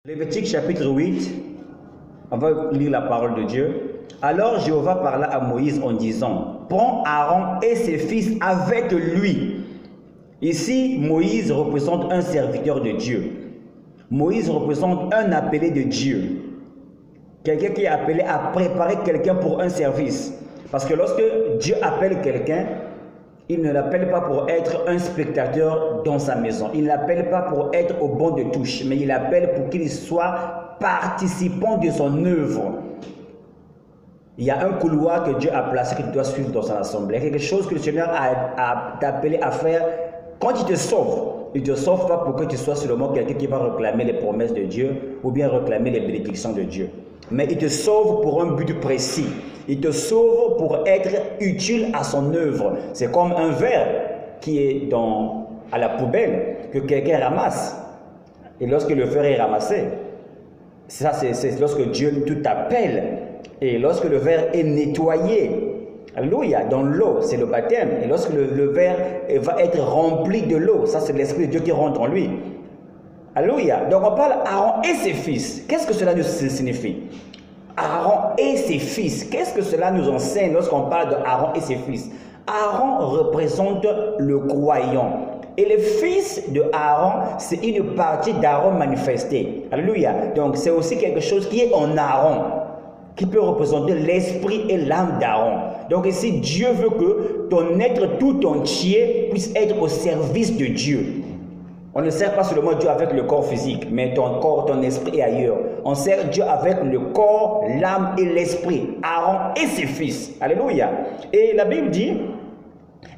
Lévitique chapitre 8, on va lire la parole de Dieu. Alors Jéhovah parla à Moïse en disant, prends Aaron et ses fils avec lui. Ici, Moïse représente un serviteur de Dieu. Moïse représente un appelé de Dieu. Quelqu'un qui est appelé à préparer quelqu'un pour un service. Parce que lorsque Dieu appelle quelqu'un, il ne l'appelle pas pour être un spectateur dans sa maison. Il ne l'appelle pas pour être au banc de touche, mais il l'appelle pour qu'il soit participant de son œuvre. Il y a un couloir que Dieu a placé que tu dois suivre dans son assemblée. Il y a quelque chose que le Seigneur a t'appelé à faire. Quand il te sauve, il ne te sauve pas pour que tu sois seulement quelqu'un qui va réclamer les promesses de Dieu ou bien réclamer les bénédictions de Dieu. Mais il te sauve pour un but précis. Il te sauve pour être utile à son œuvre. C'est comme un verre qui est à la poubelle que quelqu'un ramasse. Et lorsque le verre est ramassé, ça c'est lorsque Dieu t'appelle. Et lorsque le verre est nettoyé, alléluia, dans l'eau, c'est le baptême. Et lorsque le verre va être rempli de l'eau, ça c'est l'Esprit de Dieu qui rentre en lui. Alléluia. Donc on parle Aaron et ses fils. Qu'est-ce que cela nous signifie? Aaron et ses fils. Qu'est-ce que cela nous enseigne lorsqu'on parle d'Aaron et ses fils? Aaron représente le croyant. Et les fils de Aaron, c'est une partie d'Aaron manifestée. Alléluia. Donc c'est aussi quelque chose qui est en Aaron, qui peut représenter l'esprit et l'âme d'Aaron. Donc ici, Dieu veut que ton être tout entier puisse être au service de Dieu. On ne sert pas seulement Dieu avec le corps physique, mais ton corps, ton esprit est ailleurs. On sert Dieu avec le corps, l'âme et l'esprit. Aaron et ses fils. Alléluia. Et la Bible dit,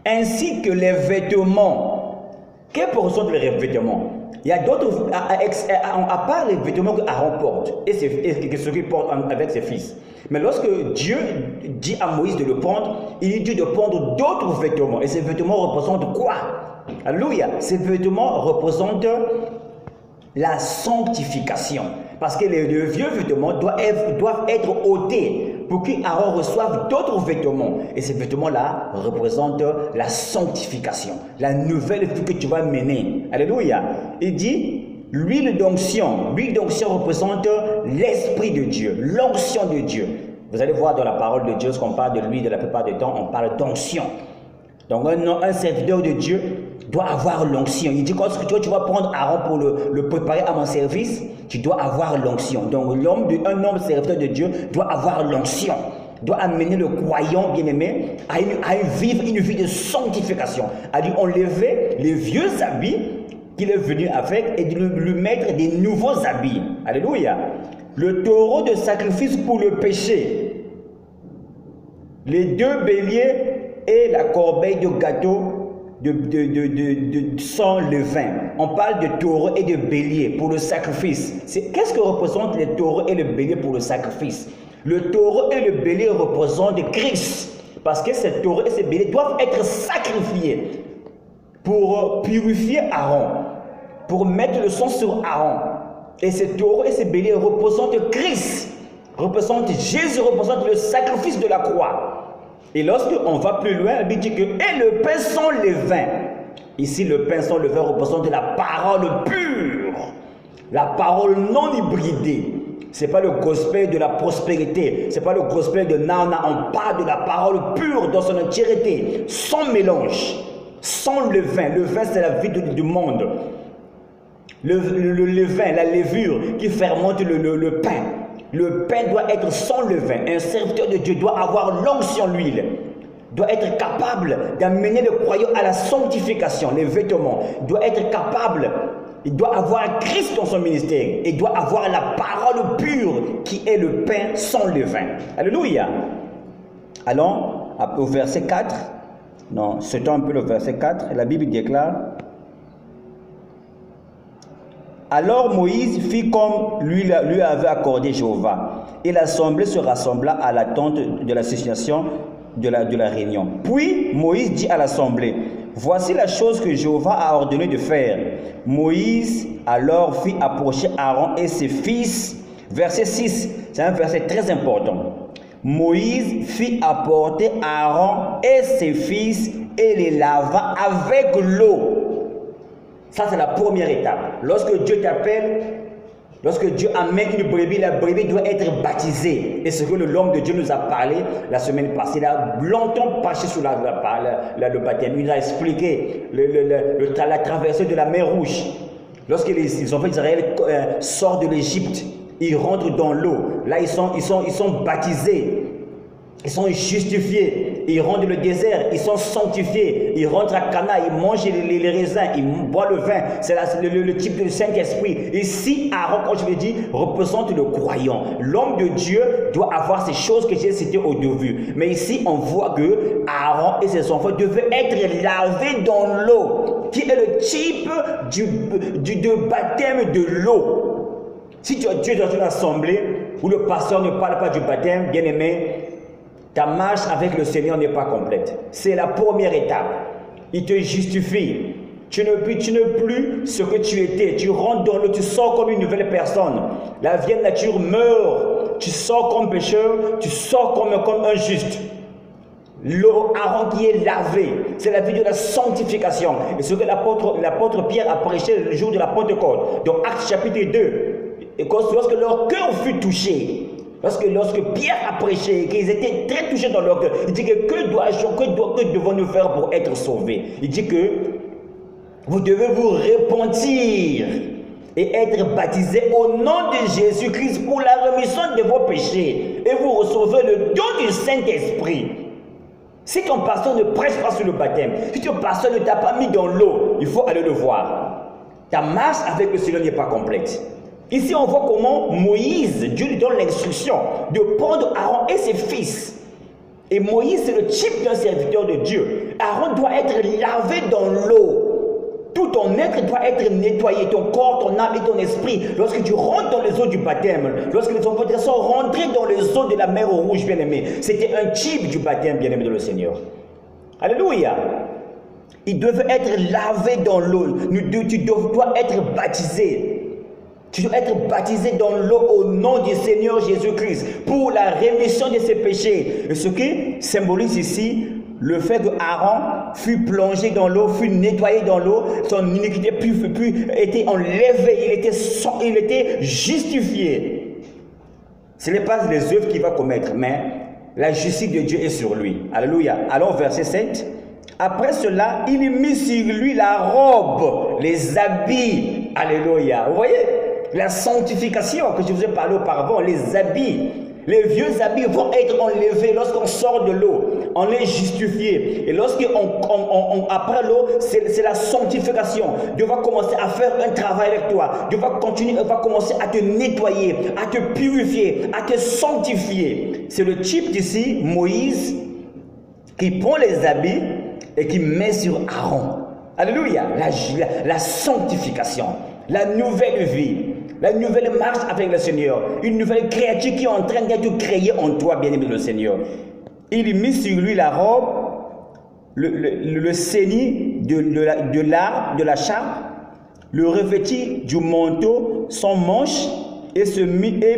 ainsi que les vêtements. Quelle portion de les vêtements? Il y a d'autres, à part les vêtements que Aaron porte, et ce qu'il porte avec ses fils. Mais lorsque Dieu dit à Moïse de le prendre, il dit de prendre d'autres vêtements. Et ces vêtements représentent quoi? Alléluia. Ces vêtements représentent la sanctification. Parce que les vieux vêtements doivent être ôtés pour qu'Aaron reçoive d'autres vêtements. Et ces vêtements-là représentent la sanctification, la nouvelle vie que tu vas mener. Alléluia. Il dit, l'huile d'onction. L'huile d'onction représente l'Esprit de Dieu, l'onction de Dieu. Vous allez voir dans la parole de Dieu, lorsqu'on parle de l'huile, de la plupart du temps, on parle d'onction. Donc un serviteur de Dieu doit avoir l'onction. Il dit, quand tu vas prendre Aaron pour le préparer à mon service, tu dois avoir l'onction. Donc un homme serviteur de Dieu doit avoir l'onction, doit amener le croyant bien-aimé à vivre une vie de sanctification, à lui enlever les vieux habits qu'il est venu avec et de lui mettre des nouveaux habits. Alléluia. Le taureau de sacrifice pour le péché, les 2 béliers et la corbeille de gâteau sans levain. On parle de taureau et de bélier pour le sacrifice. Qu'est-ce que représentent les taureaux et le bélier pour le sacrifice? Le taureau et le bélier représentent Christ. Parce que ces taureaux et ces béliers doivent être sacrifiés pour purifier Aaron, pour mettre le sang sur Aaron. Et ces taureaux et ces béliers représentent Christ, représentent Jésus, représentent le sacrifice de la croix. Et lorsqu'on va plus loin, la Bible dit que « et le pain sans levain ». Ici, le pain sans levain représente la parole pure, la parole non hybridée. Ce n'est pas le gospel de la prospérité, ce n'est pas le gospel de Nana. On parle de la parole pure dans son entièreté, sans mélange, sans levain. Le levain, c'est la vie du monde. Le levain, la levure qui fermente le pain. Le pain doit être sans levain. Un serviteur de Dieu doit avoir l'onction l'huile, doit être capable d'amener le croyant à la sanctification. Les vêtements doit être capable, il doit avoir Christ dans son ministère, il doit avoir la parole pure qui est le pain sans levain. Alléluia. Allons au verset 4. Non, c'est un peu le verset 4. La Bible déclare: alors Moïse fit comme lui avait accordé Jéhovah, et l'assemblée se rassembla à la tente de l'association de la réunion. Puis Moïse dit à l'assemblée: voici la chose que Jéhovah a ordonné de faire. Moïse alors fit approcher Aaron et ses fils. Verset 6, c'est un verset très important. Moïse fit apporter Aaron et ses fils et les lava avec l'eau. Ça, c'est la première étape. Lorsque Dieu t'appelle, Lorsque Dieu amène une brebis, la brebis doit être baptisée. Et ce que l'homme de Dieu nous a parlé la semaine passée, il a longtemps parché sur le baptême. Il a expliqué la traversée de la mer Rouge. Lorsque les enfants d'Israël sortent de l'Égypte, ils rentrent dans l'eau. Là, ils sont baptisés. Ils sont justifiés, ils rentrent dans le désert, ils sont sanctifiés, ils rentrent à Cana, ils mangent les raisins, ils boivent le vin, c'est le type de Saint-Esprit. Ici, Aaron, comme je l'ai dit, représente le croyant. L'homme de Dieu doit avoir ces choses que j'ai citées au début. Mais ici, on voit que Aaron et ses enfants devaient être lavés dans l'eau, qui est le type du baptême de l'eau. Si tu es dans une assemblée où le pasteur ne parle pas du baptême, bien aimé, ta marche avec le Seigneur n'est pas complète. C'est la première étape. Il te justifie. Tu n'es plus ce que tu étais. Tu rentres dans l'eau, tu sors comme une nouvelle personne. La vieille nature meurt. Tu sors comme pécheur, tu sors comme un juste. L'eau Aaron qui est lavé, c'est la vie de la sanctification. Et ce que l'apôtre Pierre a prêché le jour de la Pentecôte. Dans Actes chapitre 2. Et lorsque leur cœur fut touché, lorsque Pierre a prêché, qu'ils étaient très touchés dans leur cœur, il dit que devons-nous faire pour être sauvés? Il dit que vous devez vous repentir et être baptisés au nom de Jésus-Christ pour la rémission de vos péchés. Et vous recevez le don du Saint-Esprit. Si ton pasteur ne prêche pas sur le baptême, si ton pasteur ne t'a pas mis dans l'eau, il faut aller le voir. Ta marche avec le Seigneur n'est pas complète. Ici, on voit comment Moïse, Dieu lui donne l'instruction de prendre Aaron et ses fils. Et Moïse, c'est le type d'un serviteur de Dieu. Aaron doit être lavé dans l'eau. Tout ton être doit être nettoyé, ton corps, ton âme et ton esprit. Lorsque tu rentres dans les eaux du baptême, lorsque les enfants sont rentrés dans les eaux de la mer Rouge, bien-aimé, c'était un type du baptême, bien-aimé de le Seigneur. Alléluia. Il devait être lavé dans l'eau. Tu dois être baptisé. Tu dois être baptisé dans l'eau au nom du Seigneur Jésus-Christ pour la rémission de ses péchés. Et ce qui symbolise ici le fait que Aaron fut plongé dans l'eau, fut nettoyé dans l'eau, son iniquité était enlevée, il était justifié. Ce n'est pas les œuvres qu'il va commettre, mais la justice de Dieu est sur lui. Alléluia. Allons au verset 7. Après cela, il mit sur lui la robe, les habits. Alléluia. Vous voyez? La sanctification que je vous ai parlé auparavant, les habits. Les vieux habits vont être enlevés lorsqu'on sort de l'eau. On est justifié. Et après l'eau, c'est la sanctification. Dieu va commencer à faire un travail avec toi. Dieu va commencer à te nettoyer, à te purifier, à te sanctifier. C'est le type d'ici, Moïse, qui prend les habits et qui met sur Aaron. Alléluia. La sanctification, la nouvelle vie. La nouvelle marche avec le Seigneur. Une nouvelle créature qui est en train d'être créée en toi, bien-aimé le Seigneur. Il mit sur lui la robe, le cenis de la charpe, le revêtit du manteau sans manche et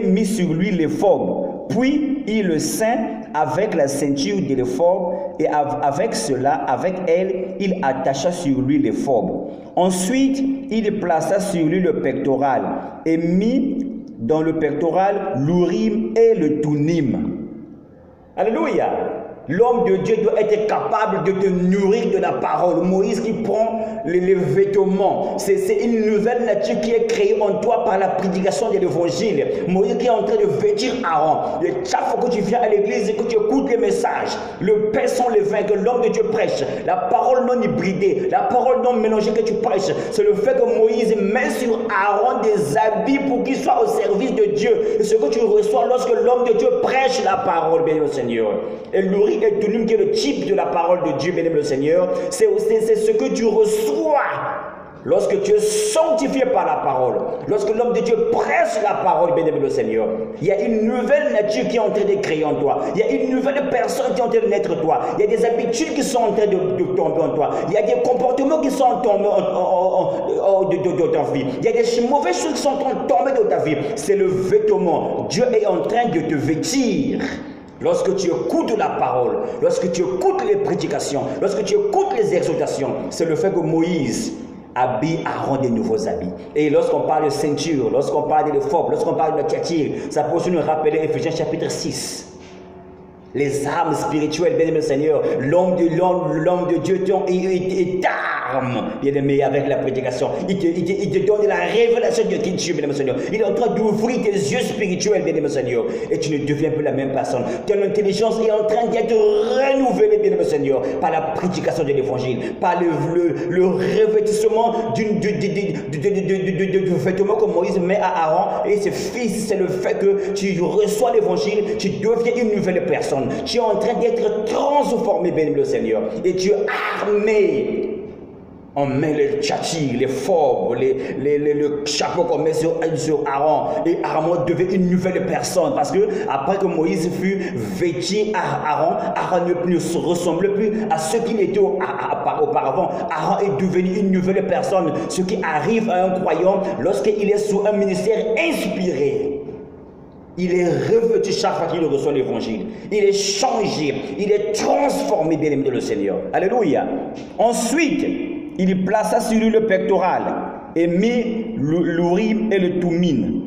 mit sur lui l'éphod. Puis il le ceint avec la ceinture de l'éphod et avec elle, il attacha sur lui l'éphod. Ensuite, il plaça sur lui le pectoral et mit dans le pectoral l'urim et le thummim. Alléluia. L'homme de Dieu doit être capable de te nourrir de la parole. Moïse qui prend les vêtements. C'est une nouvelle nature qui est créée en toi par la prédication de l'évangile. Moïse qui est en train de vêtir Aaron. Et chaque fois que tu viens à l'église et que tu écoutes les messages, le pain sans levain que l'homme de Dieu prêche, la parole non hybridée, la parole non mélangée que tu prêches, c'est le fait que Moïse met sur Aaron des habits pour qu'il soit au service de Dieu. Et ce que tu reçois lorsque l'homme de Dieu prêche la parole, bien au Seigneur. Et l'urim et thummim qui est le type de la parole de Dieu, bien-aimé le Seigneur, c'est ce que tu reçois lorsque tu es sanctifié par la parole. Lorsque l'homme de Dieu prêche la parole, bien-aimé le Seigneur, il y a une nouvelle nature qui est en train de créer en toi. Il y a une nouvelle personne qui est en train de naître en toi. Il y a des habitudes qui sont en train de tomber en toi. Il y a des comportements qui sont tombés de ta vie. Il y a des mauvaises choses qui sont en train de tomber de ta vie. C'est le vêtement. Dieu est en train de te vêtir. Lorsque tu écoutes la parole, lorsque tu écoutes les prédications, lorsque tu écoutes les exhortations, c'est le fait que Moïse habille Aaron de nouveaux habits. Et lorsqu'on parle de ceinture, lorsqu'on parle de l'éphod, lorsqu'on parle de katir, ça peut aussi nous rappeler Éphésiens chapitre 6. Les armes spirituelles, bien-aimé le Seigneur, l'homme de Dieu est arme, bien-aimé, avec la prédication. Il te donne la révélation de qui tu es, bien-aimé le Seigneur. Il est en train d'ouvrir tes yeux spirituels, bien-aimé le Seigneur. Et tu ne deviens plus la même personne. Ton intelligence est en train d'être renouvelée, bien-aimé le Seigneur, par la prédication de l'évangile, par le revêtissement du vêtement que Moïse met à Aaron et ses fils. C'est le fait que tu reçois l'évangile, tu deviens une nouvelle personne. Tu es en train d'être transformé, béni le Seigneur. Et tu es armé. On met les tchachis, les forbes, le chapeau qu'on met sur Aaron. Et Aaron devient une nouvelle personne. Parce que après que Moïse fut vêtu à Aaron ne se ressemble plus à ce qu'il était auparavant. Aaron est devenu une nouvelle personne. Ce qui arrive à un croyant lorsqu'il est sous un ministère inspiré. Il est revêtu chaque fois qu'il reçoit l'évangile. Il est changé. Il est transformé, bien-aimé de le Seigneur. Alléluia. Ensuite, il plaça sur lui le pectoral et mit l'urim et le thummim.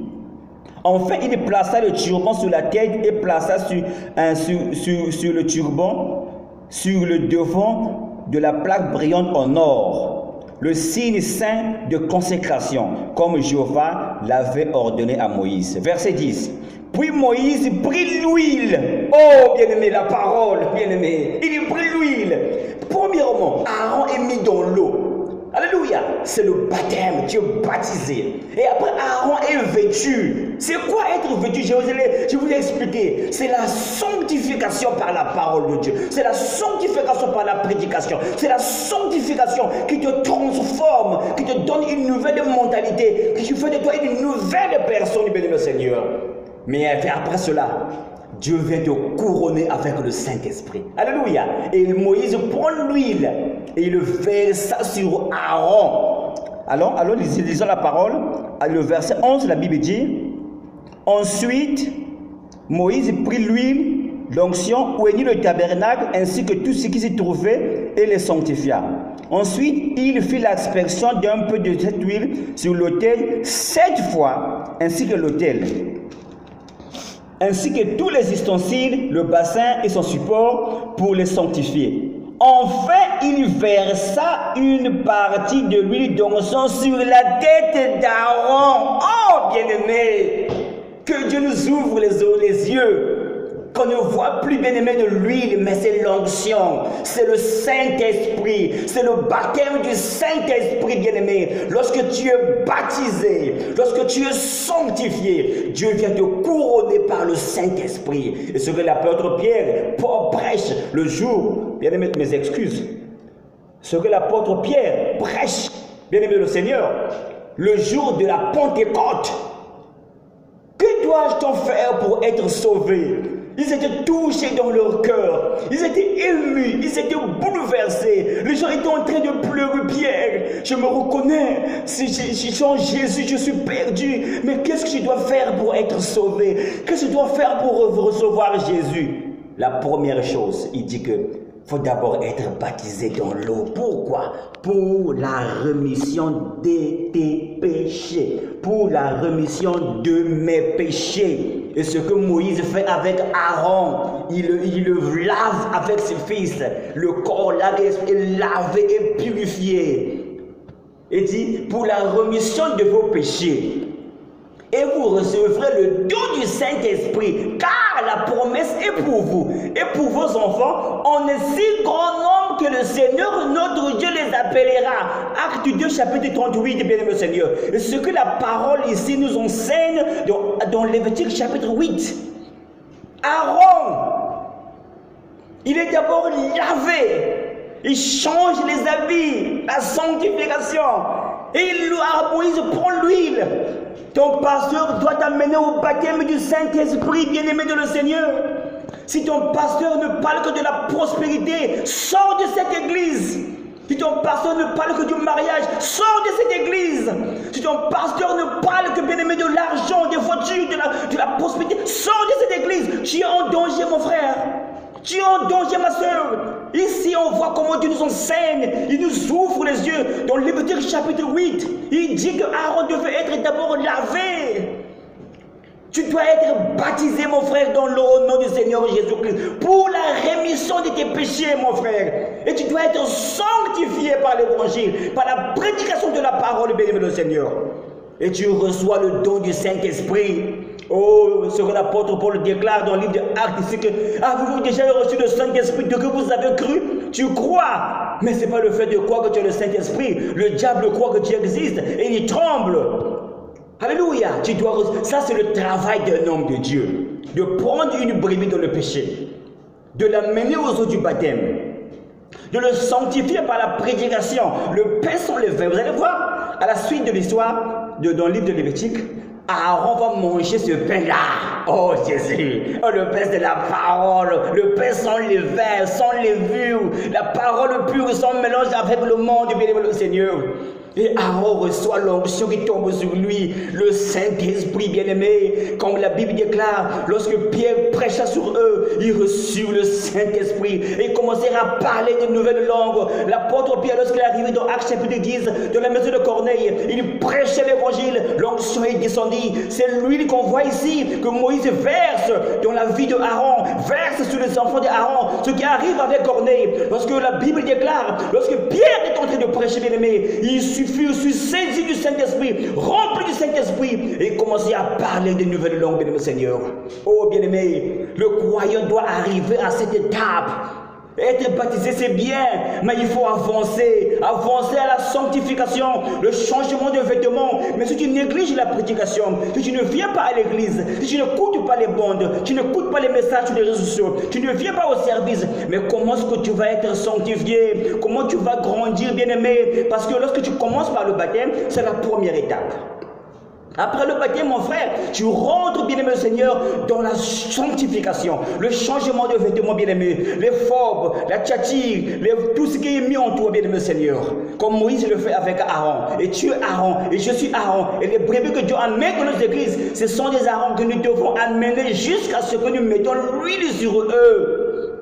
Enfin, il plaça le turban sur la tête et plaça sur le turban, sur le devant de la plaque brillante en or, le signe saint de consécration, comme Jéhovah l'avait ordonné à Moïse. Verset 10. Puis Moïse prit l'huile. Oh, bien-aimé, la parole, bien-aimé. Il prit l'huile. Premièrement, Aaron est mis dans l'eau. Alléluia. C'est le baptême. Tu es baptisé. Et après, Aaron est vêtu. C'est quoi être vêtu? Je vous ai expliqué. C'est la sanctification par la parole de Dieu. C'est la sanctification par la prédication. C'est la sanctification qui te transforme, qui te donne une nouvelle mentalité, qui fait de toi une nouvelle personne, béni le Seigneur. Mais après cela, Dieu vient te couronner avec le Saint-Esprit. Alléluia. Et Moïse prend l'huile et il versa sur Aaron. Alors lisons la parole. Le verset 11, la Bible dit: ensuite, Moïse prit l'huile, l'onction, oignit le tabernacle ainsi que tout ce qui s'y trouvait et les sanctifia. Ensuite, il fit l'aspersion d'un peu de cette huile sur l'autel 7 fois, ainsi que l'autel, ainsi que tous les ustensiles, le bassin et son support pour les sanctifier. Enfin, il versa une partie de l'huile d'onction sur la tête d'Aaron. Oh, bien-aimé, que Dieu nous ouvre les yeux, qu'on ne voit plus, bien-aimé, de l'huile, mais c'est l'onction, c'est le Saint-Esprit, c'est le baptême du Saint-Esprit, bien-aimé. Lorsque tu es baptisé, lorsque tu es sanctifié, Dieu vient te couronner par le Saint-Esprit. Et ce que l'apôtre Pierre prêche le jour, bien-aimé, mes excuses, ce que l'apôtre Pierre prêche, bien-aimé le Seigneur, le jour de la Pentecôte. Que dois-je faire pour être sauvé? Ils étaient touchés dans leur cœur. Ils étaient émus. Ils étaient bouleversés. Les gens étaient en train de pleurer. Pierre, je me reconnais. Si sans Jésus, je suis perdu. Mais qu'est-ce que je dois faire pour être sauvé? Qu'est-ce que je dois faire pour recevoir Jésus? La première chose, il dit que faut d'abord être baptisé dans l'eau. Pourquoi? Pour la rémission de tes péchés. Pour la rémission de mes péchés. Et ce que Moïse fait avec Aaron, il le lave avec ses fils. Le corps lavé et purifié. Et dit, pour la rémission de vos péchés. Et vous recevrez le don du Saint-Esprit, car la promesse est pour vous et pour vos enfants, en un si grand nombre que le Seigneur notre Dieu les appellera. Acte 2, chapitre 38, bien-aimé Seigneur. Et ce que la parole ici nous enseigne dans Lévitique chapitre 8. Aaron, il est d'abord lavé, il change les habits, la sanctification, et Moïse prend l'huile. Ton pasteur doit t'amener au baptême du Saint-Esprit, bien-aimé de le Seigneur. Si ton pasteur ne parle que de la prospérité, sors de cette église. Si ton pasteur ne parle que du mariage, sors de cette église. Si ton pasteur ne parle que, bien-aimé, de l'argent, des voitures, de la prospérité, sors de cette église. Tu es en danger, mon frère. Tu es en danger, ma soeur. Ici, on voit comment Dieu nous enseigne. Il nous ouvre les yeux. Dans le Lévitique chapitre 8, il dit que Aaron devait être d'abord lavé. Tu dois être baptisé, mon frère, dans le nom du Seigneur Jésus-Christ, pour la rémission de tes péchés, mon frère. Et tu dois être sanctifié par l'évangile, par la prédication de la parole, béni le Seigneur. Et tu reçois le don du Saint-Esprit. Oh, ce que l'apôtre Paul déclare dans le livre de Actes, c'est que avez-vous déjà reçu le Saint-Esprit de que vous avez cru? Tu crois, mais ce n'est pas le fait de croire que tu as le Saint-Esprit. Le diable croit que tu existes et il tremble. Alléluia. Ça, c'est le travail d'un homme de Dieu. De prendre une brebis dans le péché, de l'amener aux eaux du baptême, de le sanctifier par la prédication, le pain sans levain. Vous allez voir, à la suite de l'histoire, dans le livre de Lévitique, Aaron va manger ce pain-là. Oh Jésus, oh, le pain de la parole, le pain sans levain, sans levure, la parole pure sans mélange avec le monde, bien aimé le Seigneur. Et Aaron reçoit l'onction qui tombe sur lui, le Saint-Esprit bien-aimé. Comme la Bible déclare, lorsque Pierre prêcha sur eux, ils reçurent le Saint-Esprit et commencèrent à parler de nouvelles langues. L'apôtre Pierre, lorsqu'il est arrivé dans Actes chapitre 10, de la maison de Corneille, il prêchait l'évangile, l'onction est descendue. C'est l'huile qu'on voit ici, que Moïse verse dans la vie de Aaron, verse sur les enfants d'Aaron, ce qui arrive avec Corneille. Lorsque la Bible déclare, lorsque Pierre est en train de prêcher, bien-aimé, il je suis saisi du Saint-Esprit, rempli du Saint-Esprit, et commencer à parler de nouvelles langues, bien-aimé Seigneur. Oh bien-aimé, le croyant doit arriver à cette étape. Être baptisé, c'est bien, mais il faut avancer à la sanctification, le changement de vêtements. Mais si tu négliges la prédication, si tu ne viens pas à l'église, si tu n'écoutes pas les bandes, tu n'écoutes pas les messages sur les réseaux sociaux, tu ne viens pas au service, mais comment est-ce que tu vas être sanctifié? Comment tu vas grandir, bien-aimé? Parce que lorsque tu commences par le baptême, c'est la première étape. Après le baptême, mon frère, tu rentres, bien-aimé Seigneur, dans la sanctification, le changement de vêtements, bien-aimé, les phobes, la tchatchir, tout ce qui est mis en toi, bien-aimé Seigneur. Comme Moïse le fait avec Aaron. Et tu es Aaron, et je suis Aaron. Et les brebis que Dieu amène dans nos églises, ce sont des Aarons que nous devons amener jusqu'à ce que nous mettons l'huile sur eux.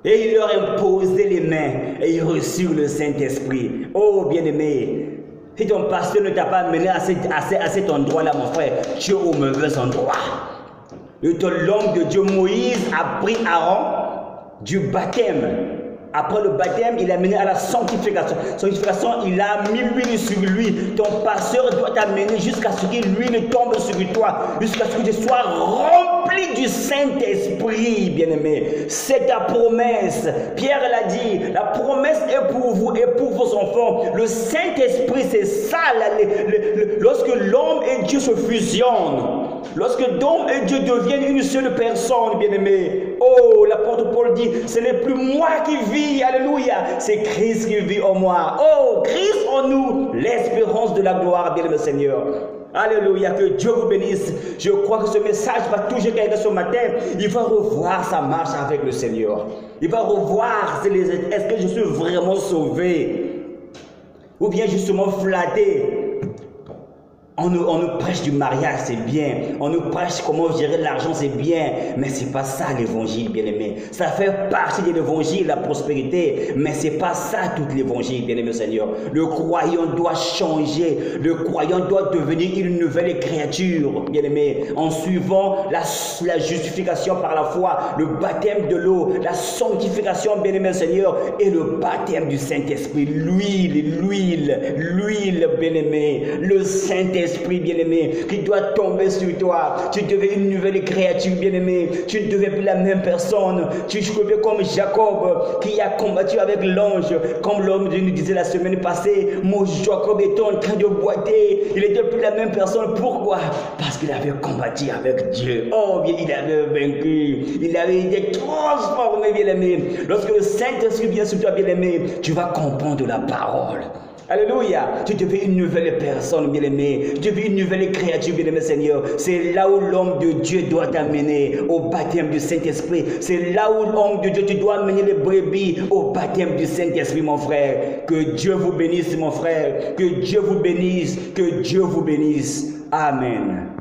Et il leur imposait les mains, et ils reçurent le Saint-Esprit. Oh, bien-aimé, si ton pasteur ne t'a pas amené à cet endroit-là, mon frère, tu es au mauvais endroit. L'homme de Dieu, Moïse, a pris Aaron du baptême. Après le baptême, il a mené à la sanctification. Sanctification, il a mis l'huile sur lui. Ton pasteur doit t'amener jusqu'à ce que l'huile tombe sur toi, jusqu'à ce que tu sois rempli du Saint-Esprit, bien-aimé. C'est ta promesse. Pierre l'a dit, la promesse est pour vous et pour vos enfants. Le Saint-Esprit, c'est ça. Lorsque l'homme et Dieu se fusionnent, lorsque l'homme et Dieu deviennent une seule personne, bien-aimé. Oh, l'apôtre Paul dit, ce n'est plus moi qui vis, alléluia, c'est Christ qui vit en moi. Oh, Christ en nous, l'espérance de la gloire, bien-aimé Seigneur. Alléluia, que Dieu vous bénisse. Je crois que ce message va toucher quelqu'un ce matin. Il va revoir sa marche avec le Seigneur. Il va revoir, est-ce que je suis vraiment sauvé? Ou bien justement flatté? On nous prêche du mariage, c'est bien. On nous prêche comment gérer l'argent, c'est bien. Mais ce n'est pas ça l'évangile, bien-aimé. Ça fait partie de l'évangile, la prospérité. Mais ce n'est pas ça tout l'évangile, bien-aimé Seigneur. Le croyant doit changer. Le croyant doit devenir une nouvelle créature, bien-aimé. En suivant la justification par la foi, le baptême de l'eau, la sanctification, bien-aimé Seigneur, et le baptême du Saint-Esprit. L'huile, bien-aimé. Le Saint-Esprit, bien-aimé, qui doit tomber sur toi. Tu deviens une nouvelle créature, bien-aimé. Tu ne deviens plus la même personne. Tu deviens comme Jacob qui a combattu avec l'ange. Comme l'homme nous disait la semaine passée, mon Jacob était en train de boiter. Il n'était plus la même personne. Pourquoi? Parce qu'il avait combattu avec Dieu. Oh, bien, il avait vaincu. Il avait été transformé, bien-aimé. Lorsque le Saint-Esprit vient sur toi, bien-aimé, tu vas comprendre la parole. Alléluia, tu deviens une nouvelle personne, bien-aimé. Tu deviens une nouvelle créature, bien-aimé Seigneur. C'est là où l'homme de Dieu doit t'amener au baptême du Saint-Esprit. C'est là où l'homme de Dieu, tu dois amener les brebis au baptême du Saint-Esprit, mon frère. Que Dieu vous bénisse, mon frère. Que Dieu vous bénisse. Que Dieu vous bénisse. Amen.